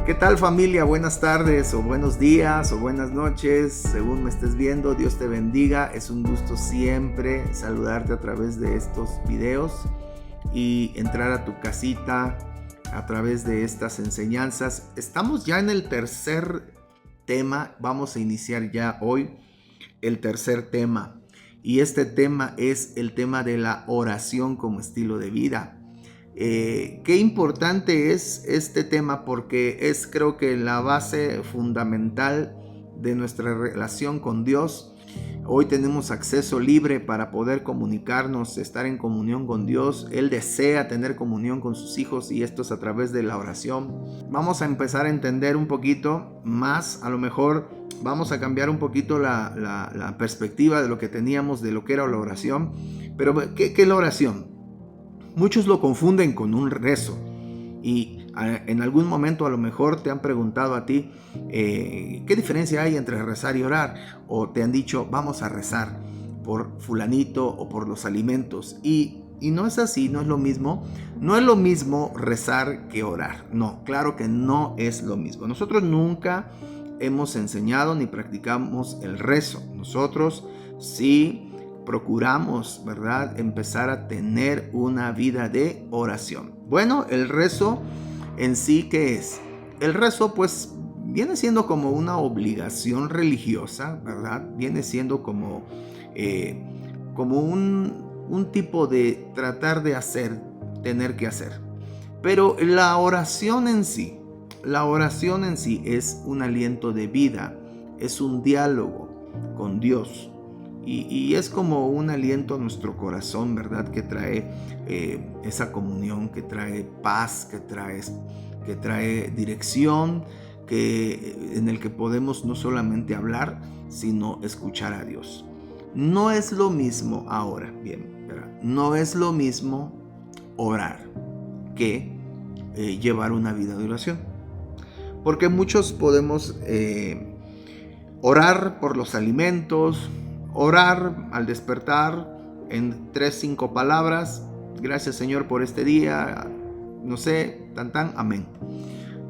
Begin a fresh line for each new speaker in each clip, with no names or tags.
¿Qué tal, familia? Buenas tardes o buenos días o buenas noches, según me estés viendo. Dios te bendiga. Es un gusto siempre saludarte a través de estos videos y entrar a tu casita a través de estas enseñanzas. Estamos ya en el tercer tema. Vamos a iniciar ya hoy el tercer tema. Y este tema es el tema de la oración como estilo de vida. Qué importante es este tema porque es, creo que, la base fundamental de nuestra relación con Dios. Hoy tenemos acceso libre para poder comunicarnos, estar en comunión con Dios. Él desea tener comunión con sus hijos y esto es a través de la oración. Vamos a empezar a entender un poquito más, a lo mejor vamos a cambiar un poquito la perspectiva de lo que teníamos, de lo que era la oración. Pero ¿qué es la oración? Muchos lo confunden con un rezo y en algún momento a lo mejor te han preguntado a ti ¿qué diferencia hay entre rezar y orar? O te han dicho vamos a rezar por fulanito o por los alimentos y no es así, no es lo mismo. No es lo mismo rezar que orar. No, claro que no es lo mismo. Nosotros nunca hemos enseñado ni practicamos el rezo. Nosotros sí procuramos, ¿verdad?, empezar a tener una vida de oración. Bueno, el rezo en sí, ¿qué es? El rezo, pues, viene siendo como una obligación religiosa, ¿verdad? Viene siendo como un tipo de tratar de hacer, tener que hacer. Pero la oración en sí es un aliento de vida, es un diálogo con Dios. Y es como un aliento a nuestro corazón, ¿verdad? Que trae esa comunión, que trae paz, que trae dirección, en el que podemos no solamente hablar, sino escuchar a Dios. No es lo mismo ahora, bien, ¿verdad? No es lo mismo orar que llevar una vida de oración. Porque muchos podemos orar por los alimentos, orar al despertar en 3-5 palabras. Gracias, Señor, por este día. No sé, amén.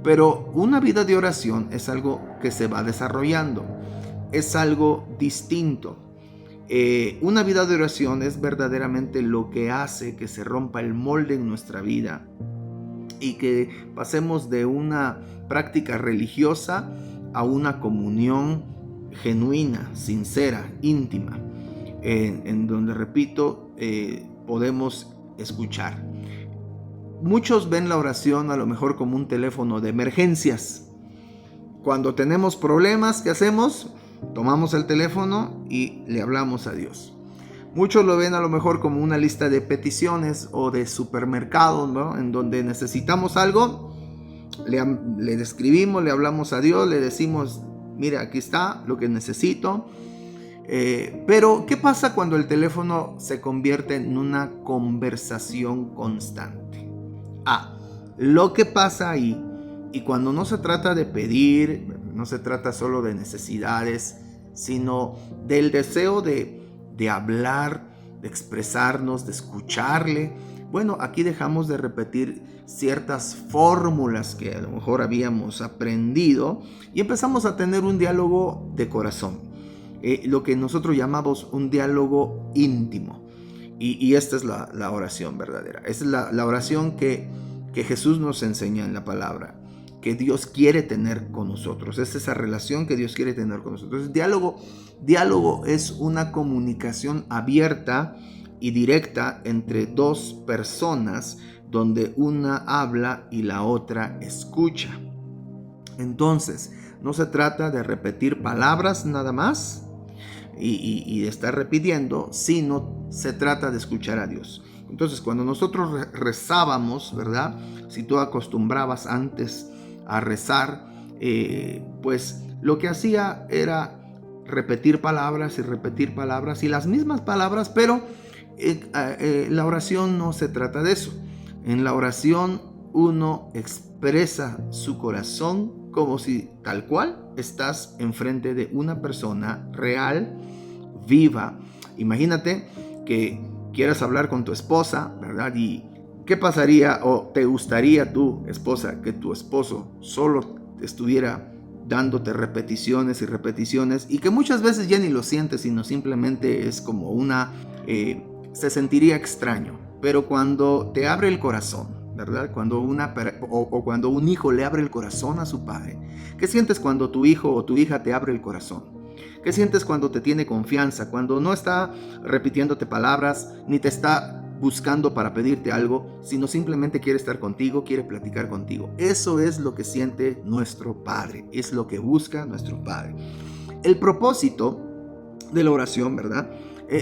Pero una vida de oración es algo que se va desarrollando. Es algo distinto. Una vida de oración es verdaderamente lo que hace que se rompa el molde en nuestra vida y que pasemos de una práctica religiosa a una comunión genuina, sincera, íntima, en donde, repito, podemos escuchar. Muchos ven la oración a lo mejor como un teléfono de emergencias. Cuando tenemos problemas, ¿qué hacemos? Tomamos el teléfono y le hablamos a Dios. Muchos lo ven a lo mejor como una lista de peticiones o de supermercados, ¿no? En donde necesitamos algo, le escribimos, le hablamos a Dios, le decimos: mira, aquí está lo que necesito. Pero, ¿qué pasa cuando el teléfono se convierte en una conversación constante? Lo que pasa ahí, y cuando no se trata de pedir, no se trata solo de necesidades, sino del deseo de hablar, de expresarnos, de escucharle. Bueno, aquí dejamos de repetir ciertas fórmulas que a lo mejor habíamos aprendido y empezamos a tener un diálogo de corazón, lo que nosotros llamamos un diálogo íntimo. Y esta es la oración verdadera. Esta es la oración que Jesús nos enseña en la palabra, que Dios quiere tener con nosotros. Es esa relación que Dios quiere tener con nosotros. Diálogo es una comunicación abierta y directa entre dos personas, donde una habla y la otra escucha. Entonces, no se trata de repetir palabras nada más y de estar repitiendo, sino se trata de escuchar a Dios. Entonces, cuando nosotros rezábamos, ¿verdad? Si tú acostumbrabas antes a rezar, pues lo que hacía era repetir palabras y las mismas palabras, pero la oración no se trata de eso. En la oración uno expresa su corazón como si tal cual estás enfrente de una persona real, viva. Imagínate que quieras hablar con tu esposa, ¿verdad? Y ¿qué pasaría o te gustaría tu esposa que tu esposo solo estuviera dándote repeticiones y repeticiones, y que muchas veces ya ni lo sientes, sino simplemente es como se sentiría extraño. Pero cuando te abre el corazón, ¿verdad? Cuando cuando un hijo le abre el corazón a su padre, ¿qué sientes cuando tu hijo o tu hija te abre el corazón? ¿Qué sientes cuando te tiene confianza? Cuando no está repitiéndote palabras, ni te está buscando para pedirte algo, sino simplemente quiere estar contigo, quiere platicar contigo. Eso es lo que siente nuestro Padre, es lo que busca nuestro Padre. El propósito de la oración, ¿verdad?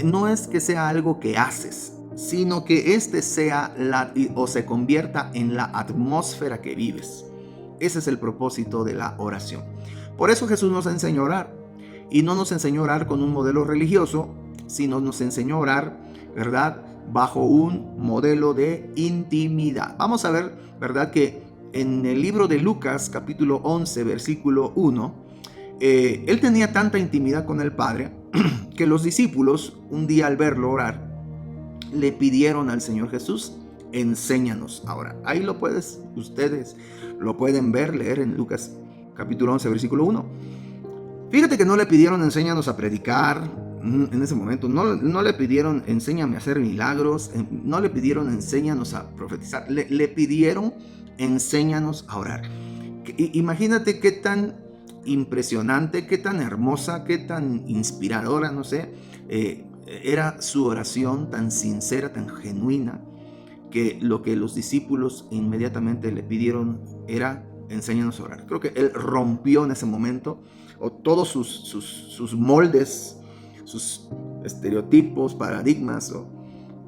No es que sea algo que haces, sino que este sea o se convierta en la atmósfera que vives. Ese es el propósito de la oración. Por eso Jesús nos enseñó a orar. Y no nos enseñó a orar con un modelo religioso, sino nos enseñó a orar, ¿verdad?, bajo un modelo de intimidad. Vamos a ver, ¿verdad?, que en el libro de Lucas, capítulo 11, versículo 1, él tenía tanta intimidad con el Padre que los discípulos, un día al verlo orar, le pidieron al Señor Jesús: enséñanos a orar. Ahí ustedes lo pueden leer en Lucas, capítulo 11, versículo 1. Fíjate que no le pidieron enséñanos a predicar en ese momento, no le pidieron enséñame a hacer milagros, no le pidieron enséñanos a profetizar, le pidieron enséñanos a orar. Imagínate qué tan impresionante, qué tan hermosa, qué tan inspiradora, no sé, era su oración, tan sincera, tan genuina, que lo que los discípulos inmediatamente le pidieron era: enséñanos a orar. Creo que él rompió en ese momento, o todos sus moldes, sus estereotipos, paradigmas o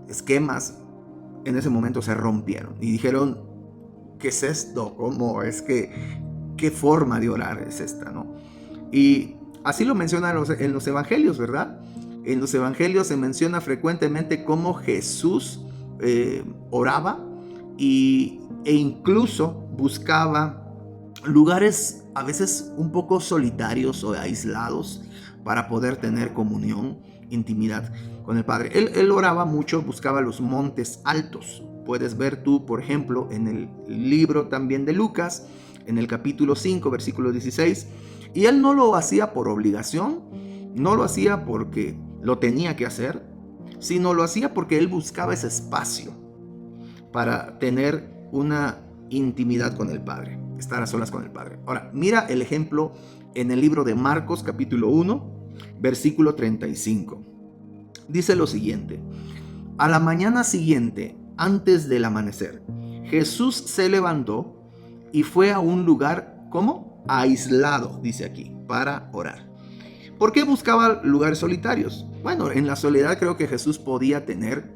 esquemas, en ese momento se rompieron y dijeron: ¿qué es esto? ¿Cómo es qué forma de orar es esta, no? Y así lo mencionan en los evangelios, ¿verdad? En los evangelios se menciona frecuentemente cómo Jesús oraba e incluso buscaba lugares a veces un poco solitarios o aislados para poder tener comunión, intimidad con el Padre. Él oraba mucho, buscaba los montes altos. Puedes ver tú, por ejemplo, en el libro también de Lucas, en el capítulo 5, versículo 16, y él no lo hacía por obligación, no lo hacía porque lo tenía que hacer, sino lo hacía porque él buscaba ese espacio para tener una intimidad con el Padre, estar a solas con el Padre. Ahora, mira el ejemplo en el libro de Marcos, capítulo 1, versículo 35. Dice lo siguiente: a la mañana siguiente, antes del amanecer, Jesús se levantó y fue a un lugar, ¿cómo? Aislado, dice aquí, para orar. ¿Por qué buscaba lugares solitarios? Bueno, en la soledad creo que Jesús podía tener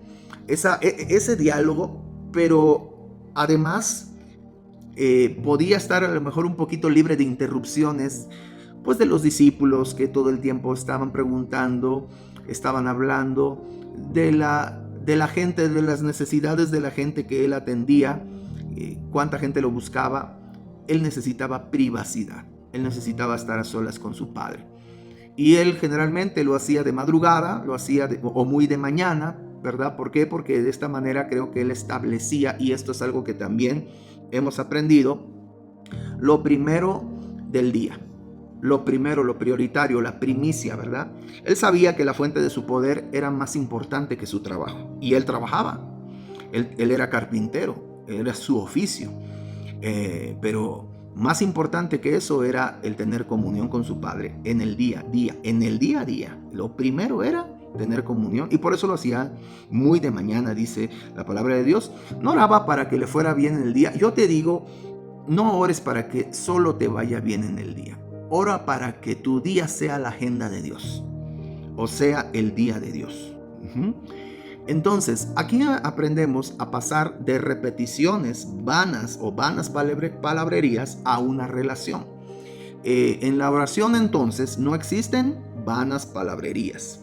ese diálogo, pero además podía estar a lo mejor un poquito libre de interrupciones, pues de los discípulos que todo el tiempo estaban preguntando, estaban hablando de la gente, de las necesidades de la gente que él atendía, cuánta gente lo buscaba. Él necesitaba privacidad, él necesitaba estar a solas con su Padre. Y él generalmente lo hacía de madrugada, lo hacía o muy de mañana, ¿verdad? ¿Por qué? Porque de esta manera creo que él establecía, y esto es algo que también hemos aprendido, lo primero del día. Lo primero, lo prioritario, la primicia, ¿verdad? Él sabía que la fuente de su poder era más importante que su trabajo. Y él trabajaba. Él era carpintero, era su oficio. Pero más importante que eso era el tener comunión con su Padre en el día a día. En el día a día. Lo primero era tener comunión, y por eso lo hacía muy de mañana, dice la palabra de Dios. No oraba para que le fuera bien en el día. Yo te digo, no ores para que solo te vaya bien en el día. Ora para que tu día sea la agenda de Dios, o sea, el día de Dios. Entonces, aquí aprendemos a pasar de repeticiones vanas o vanas palabrerías a una relación. En la oración, entonces, no existen vanas palabrerías.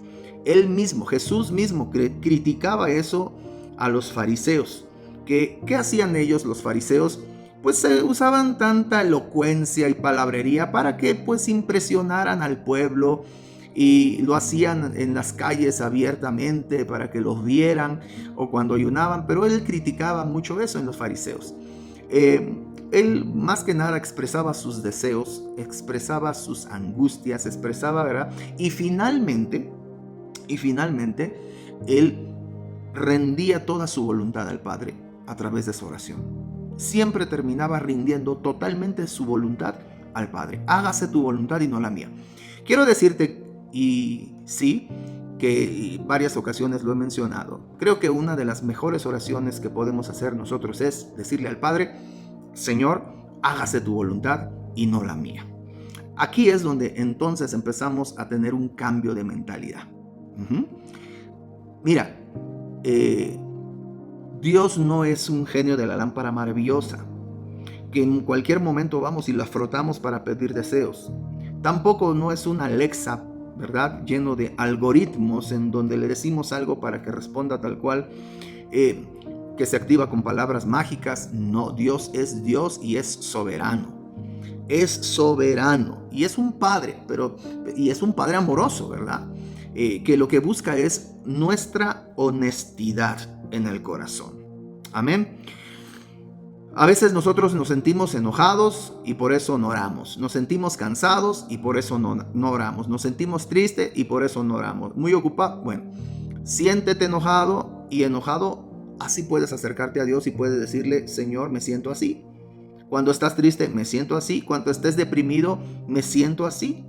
Jesús mismo criticaba eso a los fariseos. ¿Qué hacían ellos, los fariseos? Pues usaban tanta elocuencia y palabrería para que pues impresionaran al pueblo, y lo hacían en las calles abiertamente para que los vieran, o cuando ayunaban. Pero él criticaba mucho eso en los fariseos. él más que nada expresaba sus deseos, expresaba sus angustias, expresaba, ¿verdad? Y finalmente, él rendía toda su voluntad al Padre a través de su oración. Siempre terminaba rindiendo totalmente su voluntad al Padre. Hágase tu voluntad y no la mía. Quiero decirte, y sí, que en varias ocasiones lo he mencionado, creo que una de las mejores oraciones que podemos hacer nosotros es decirle al Padre: Señor, hágase tu voluntad y no la mía. Aquí es donde entonces empezamos a tener un cambio de mentalidad. Mira, Dios no es un genio de la lámpara maravillosa, que en cualquier momento vamos y la frotamos para pedir deseos. Tampoco no es un Alexa, ¿verdad?, lleno de algoritmos en donde le decimos algo para que responda tal cual, que se activa con palabras mágicas. No, Dios es Dios y es soberano. Es soberano y es un padre, y es un padre amoroso, ¿verdad? Que lo que busca es nuestra honestidad en el corazón. Amén. A veces nosotros nos sentimos enojados y por eso no oramos. Nos sentimos cansados y por eso no oramos. Nos sentimos tristes y por eso no oramos. Muy ocupado. Bueno, siéntete enojado y enojado. Así puedes acercarte a Dios y puedes decirle: Señor, me siento así. Cuando estás triste, me siento así. Cuando estés deprimido, me siento así.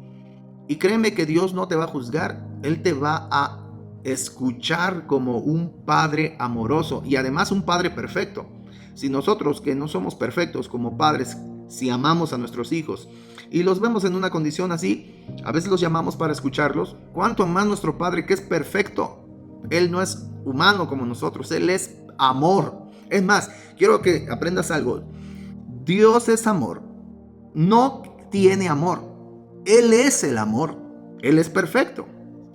Y créeme que Dios no te va a juzgar. Él te va a escuchar como un padre amoroso y además un padre perfecto. Si nosotros, que no somos perfectos como padres, si amamos a nuestros hijos y los vemos en una condición así, a veces los llamamos para escucharlos, ¿cuánto más nuestro Padre, que es perfecto? Él no es humano como nosotros, Él es amor. Es más, quiero que aprendas algo. Dios es amor, no tiene amor. Él es el amor, Él es perfecto.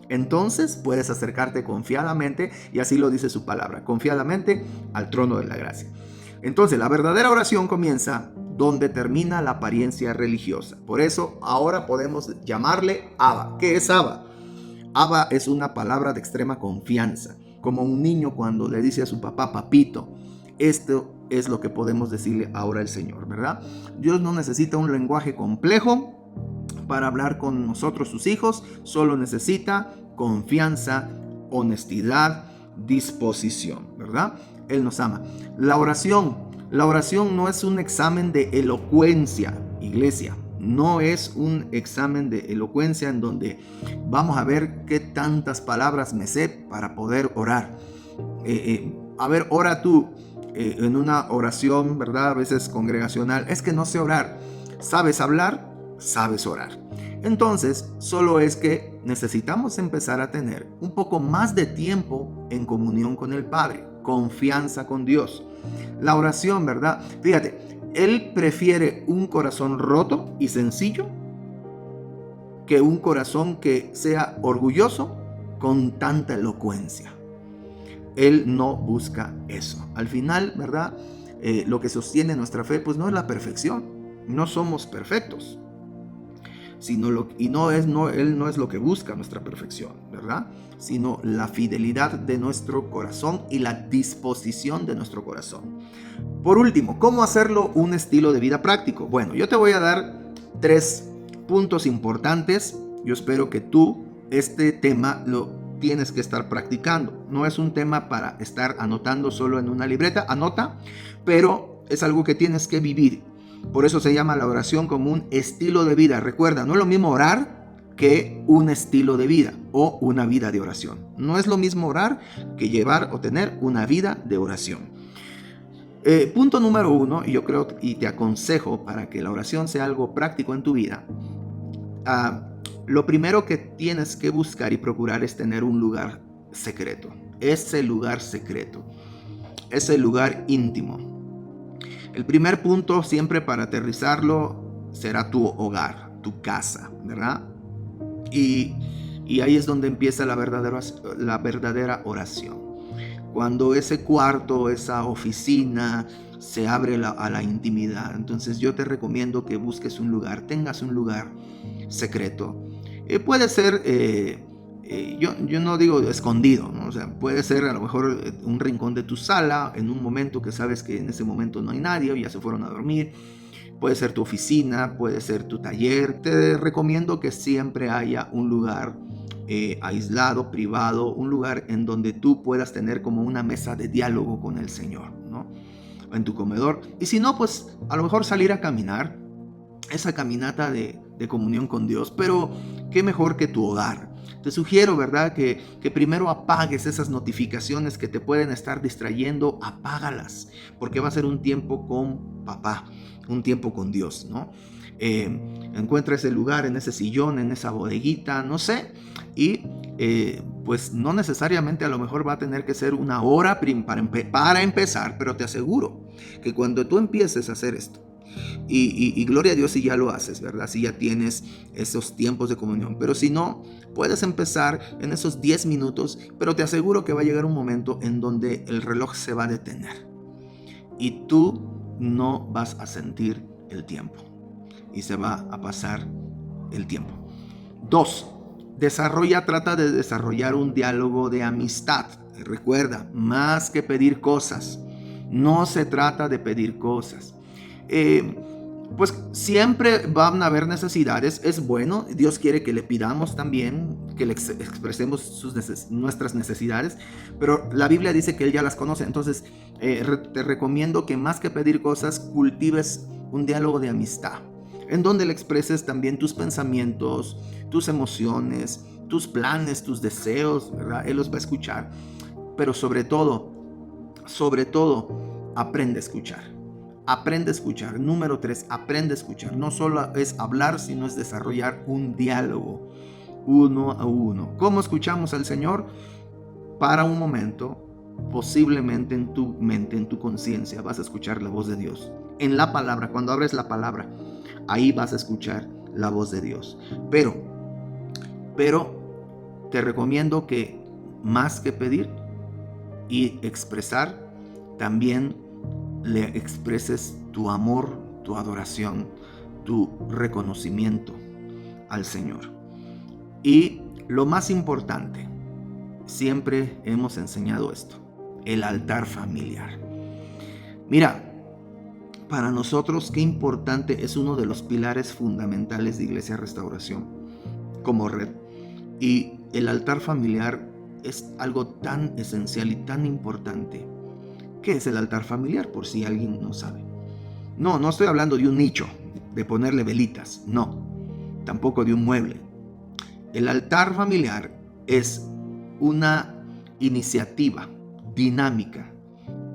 Entonces puedes acercarte confiadamente, y así lo dice su palabra, confiadamente al trono de la gracia. Entonces la verdadera oración comienza donde termina la apariencia religiosa. Por eso ahora podemos llamarle Abba. ¿Qué es Abba? Abba es una palabra de extrema confianza, como un niño cuando le dice a su papá: papito. Esto es lo que podemos decirle ahora al Señor, ¿verdad? Dios no necesita un lenguaje complejo para hablar con nosotros, sus hijos. Solo necesita confianza, honestidad, disposición, ¿verdad? Él nos ama. La oración no es un examen de elocuencia, iglesia. No es un examen de elocuencia en donde vamos a ver qué tantas palabras me sé para poder orar. A ver, ora tú en una oración, ¿verdad? A veces congregacional. Es que no sé orar. ¿Sabes hablar? Sabes orar. Entonces, solo es que necesitamos empezar a tener un poco más de tiempo en comunión con el Padre, confianza con Dios. La oración, ¿verdad? Fíjate, Él prefiere un corazón roto y sencillo que un corazón que sea orgulloso con tanta elocuencia. Él no busca eso. Al final, ¿verdad? Lo que sostiene nuestra fe, pues no es la perfección. No somos perfectos. Él no es lo que busca nuestra perfección, ¿verdad? Sino la fidelidad de nuestro corazón y la disposición de nuestro corazón. Por último, ¿cómo hacerlo un estilo de vida práctico? Bueno, yo te voy a dar 3 puntos importantes. Yo espero que tú este tema lo tienes que estar practicando. No es un tema para estar anotando solo en una libreta. Anota, pero es algo que tienes que vivir. Por eso se llama la oración como un estilo de vida. Recuerda, no es lo mismo orar que un estilo de vida o una vida de oración. No es lo mismo orar que llevar o tener una vida de oración. Punto número 1, y yo creo y te aconsejo para que la oración sea algo práctico en tu vida. Lo primero que tienes que buscar y procurar es tener un lugar secreto. Ese lugar secreto, ese lugar íntimo. El primer punto, siempre para aterrizarlo, será tu hogar, tu casa, ¿verdad? Y ahí es donde empieza la verdadera oración. Cuando ese cuarto, esa oficina se abre a la intimidad, entonces yo te recomiendo que busques un lugar, tengas un lugar secreto. Puede ser yo no digo escondido, ¿no? O sea, puede ser a lo mejor un rincón de tu sala, en un momento que sabes que en ese momento no hay nadie, o ya se fueron a dormir. Puede ser tu oficina, puede ser tu taller. Te recomiendo que siempre haya un lugar aislado, privado, un lugar en donde tú puedas tener como una mesa de diálogo con el Señor, ¿no? En tu comedor. Y si no, pues a lo mejor salir a caminar, esa caminata de comunión con Dios, pero qué mejor que tu hogar. Te sugiero, ¿verdad? Que primero apagues esas notificaciones que te pueden estar distrayendo, apágalas, porque va a ser un tiempo con papá, un tiempo con Dios, ¿no? Encuentra ese lugar, en ese sillón, en esa bodeguita, no sé, y pues no necesariamente a lo mejor va a tener que ser una hora para empezar, pero te aseguro que cuando tú empieces a hacer esto, y gloria a Dios si ya lo haces, ¿verdad? Si ya tienes esos tiempos de comunión. Pero si no, puedes empezar en esos 10 minutos, pero te aseguro que va a llegar un momento en donde el reloj se va a detener y tú no vas a sentir el tiempo y se va a pasar el tiempo. 2. Trata de desarrollar un diálogo de amistad. Recuerda, más que pedir cosas, no se trata de pedir cosas. Pues siempre van a haber necesidades, es bueno, Dios quiere que le pidamos también, que le expresemos nuestras necesidades, pero la Biblia dice que Él ya las conoce. Entonces te recomiendo que más que pedir cosas, cultives un diálogo de amistad, en donde le expreses también tus pensamientos, tus emociones, tus planes, tus deseos, ¿verdad? Él los va a escuchar, pero sobre todo, aprende a escuchar. Aprende a escuchar. Número 3, aprende a escuchar. No solo es hablar, sino es desarrollar un diálogo uno a uno. ¿Cómo escuchamos al Señor? Para un momento, posiblemente en tu mente, en tu conciencia, vas a escuchar la voz de Dios. En la palabra, cuando abres la palabra, ahí vas a escuchar la voz de Dios. Pero te recomiendo que más que pedir y expresar, también le expreses tu amor, tu adoración, tu reconocimiento al Señor. Y lo más importante, siempre hemos enseñado esto, el altar familiar. Mira, para nosotros qué importante, es uno de los pilares fundamentales de Iglesia Restauración como red. Y el altar familiar es algo tan esencial y tan importante. ¿Qué es el altar familiar? Por si alguien no sabe. No estoy hablando de un nicho, de ponerle velitas, no, tampoco de un mueble. El altar familiar es una iniciativa dinámica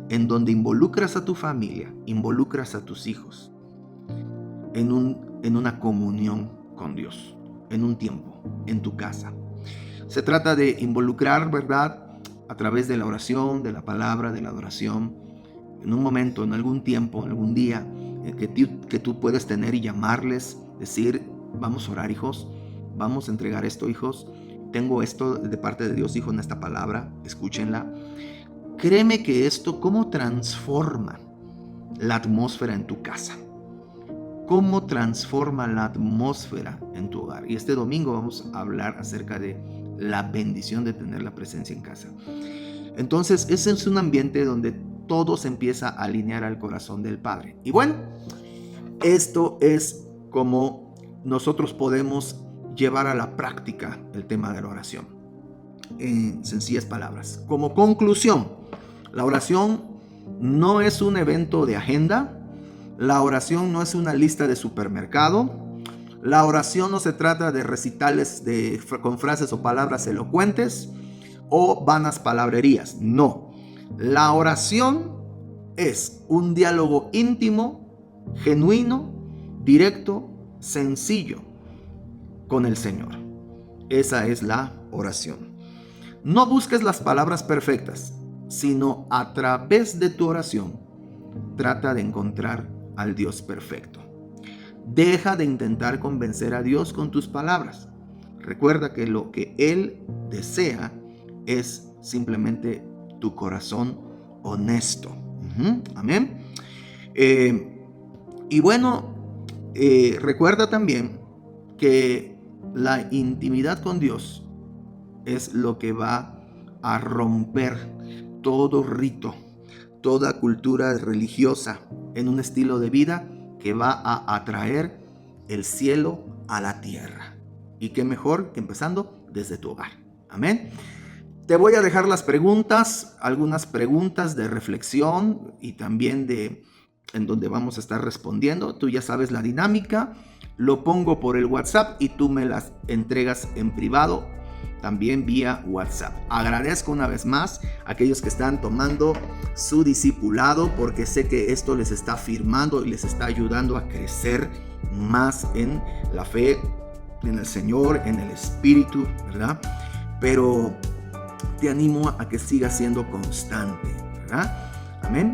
en donde involucras a tu familia, involucras a tus hijos en una comunión con Dios, en un tiempo, en tu casa. Se trata de involucrar, ¿verdad?, a través de la oración, de la palabra, de la adoración, en un momento, en algún tiempo, en algún día que tú puedes tener y llamarles, decir, vamos a orar, hijos, vamos a entregar esto, hijos, tengo esto de parte de Dios, hijo, en esta palabra, escúchenla. Créeme que esto, ¿cómo transforma la atmósfera en tu casa? ¿Cómo transforma la atmósfera en tu hogar? Y este domingo vamos a hablar acerca de la bendición de tener la presencia en casa. Entonces, ese es un ambiente donde todo se empieza a alinear al corazón del Padre. Y bueno, esto es como nosotros podemos llevar a la práctica el tema de la oración, en sencillas palabras. Como conclusión, la oración no es un evento de agenda. La oración no es una lista de supermercado. La oración no se trata de recitales con frases o palabras elocuentes o vanas palabrerías. No. La oración es un diálogo íntimo, genuino, directo, sencillo con el Señor. Esa es la oración. No busques las palabras perfectas, sino a través de tu oración trata de encontrar al Dios perfecto. Deja de intentar convencer a Dios con tus palabras. Recuerda que lo que Él desea es simplemente tu corazón honesto. Amén. Y bueno, recuerda también que la intimidad con Dios es lo que va a romper todo rito, toda cultura religiosa en un estilo de vida que va a atraer el cielo a la tierra. Y qué mejor que empezando desde tu hogar. Amén. Te voy a dejar las preguntas, algunas preguntas de reflexión y también en donde vamos a estar respondiendo. Tú ya sabes la dinámica. Lo pongo por el WhatsApp y tú me las entregas en privado, también vía WhatsApp. Agradezco una vez más a aquellos que están tomando su discipulado, porque sé que esto les está afirmando y les está ayudando a crecer más en la fe, en el Señor, en el Espíritu, ¿verdad? Pero te animo a que sigas siendo constante, ¿verdad? Amén.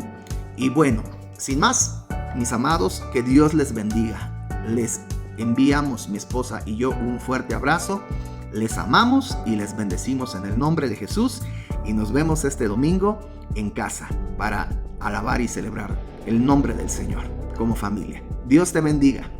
Y bueno, sin más, mis amados, que Dios les bendiga. Les enviamos, mi esposa y yo, un fuerte abrazo. Les amamos y les bendecimos en el nombre de Jesús, y nos vemos este domingo en casa para alabar y celebrar el nombre del Señor como familia. Dios te bendiga.